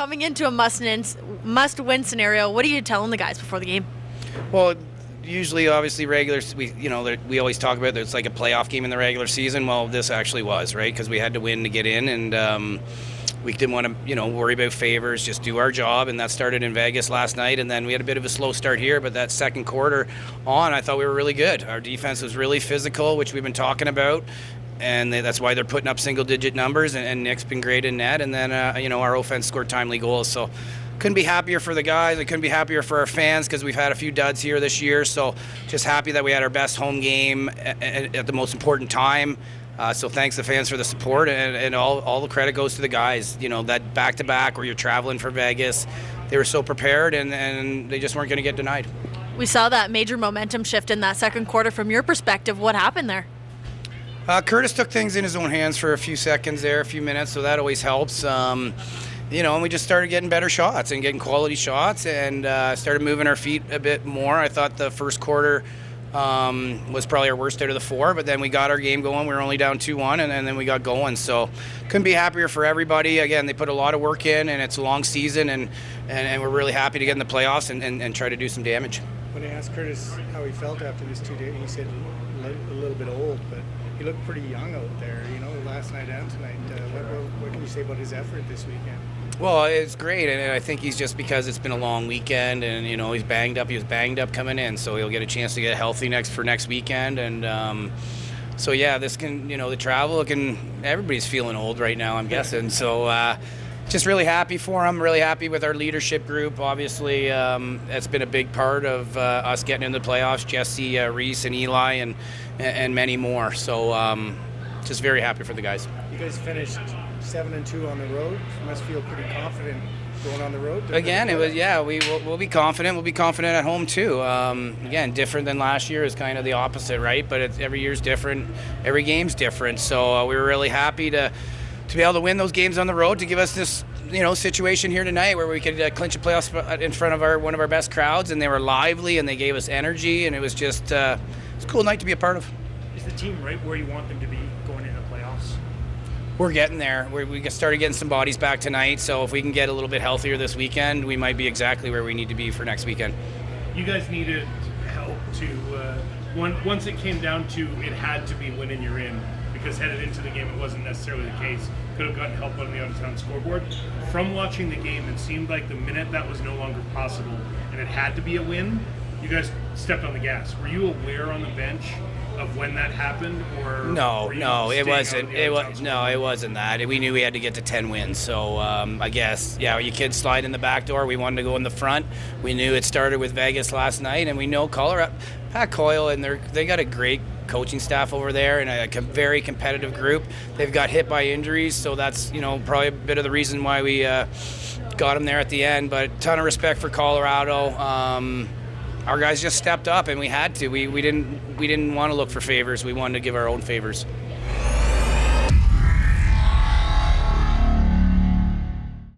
coming into a must-win scenario, what are you telling the guys before the game? Well, usually, obviously, we always talk about that it's like a playoff game in the regular season. Well, this actually was, right? Because we had to win to get in, and we didn't want to, worry about favors, just do our job, and that started in Vegas last night, and then we had a bit of a slow start here, but that second quarter on, I thought we were really good. Our defense was really physical, which we've been talking about, and that's why they're putting up single-digit numbers, and Nick's been great in net, and then, our offense scored timely goals, so couldn't be happier for the guys. I couldn't be happier for our fans because we've had a few duds here this year, so just happy that we had our best home game at the most important time. So thanks to fans for the support, and all the credit goes to the guys. That back-to-back where you're traveling for Vegas, they were so prepared, and they just weren't going to get denied. We saw that major momentum shift in that second quarter. From your perspective, what happened there? Curtis took things in his own hands for a few seconds there, a few minutes, so that always helps. And we just started getting better shots and getting quality shots, and started moving our feet a bit more. I thought the first quarter was probably our worst out of the four, but then we got our game going. We were only down 2-1, and then we got going. So couldn't be happier for everybody. Again, they put a lot of work in, and it's a long season, and we're really happy to get in the playoffs and try to do some damage. When I asked Curtis how he felt after these 2 days, he said a little bit old, but he looked pretty young out there, last night and tonight. What can you say about his effort this weekend? Well, it's great, and I think he's just because it's been a long weekend, and he's banged up. He was banged up coming in, so he'll get a chance to get healthy next weekend, and so yeah, this can the travel everybody's feeling old right now, I'm guessing. So just really happy for him. Really happy with our leadership group. Obviously, that's been a big part of us getting into the playoffs. Jesse, Reese, and Eli, and many more. So just very happy for the guys. You guys finished 7-2 on the road. You must feel pretty confident going on the road. Again, we'll be confident. We'll be confident at home too. Again, different than last year is kind of the opposite, right? But every year's different. Every game's different. So we were really happy to be able to win those games on the road to give us this situation here tonight where we could clinch a playoff spot in front of one of our best crowds, and they were lively and they gave us energy, and it was just it's a cool night to be a part of. Is the team right where you want them to be going into the playoffs? We're getting there. We started getting some bodies back tonight, so if we can get a little bit healthier this weekend, we might be exactly where we need to be for next weekend. You guys needed help to, once it came down to it had to be winning you're in, because headed into the game it wasn't necessarily the case. Could have gotten help on the out-of-town scoreboard. From watching the game, it seemed like the minute that was no longer possible and it had to be a win, you guys stepped on the gas. Were you aware on the bench of when that happened, or no, it wasn't. It wasn't that. We knew we had to get to 10 wins. So I guess, you kids slide in the back door. We wanted to go in the front. We knew it started with Vegas last night, and we know Colorado, Pat Coyle, and they got a great coaching staff over there and a very competitive group. They've got hit by injuries, so that's probably a bit of the reason why we got them there at the end. But ton of respect for Colorado. Our guys just stepped up, and we had to. We didn't want to look for favors. We wanted to give our own favors.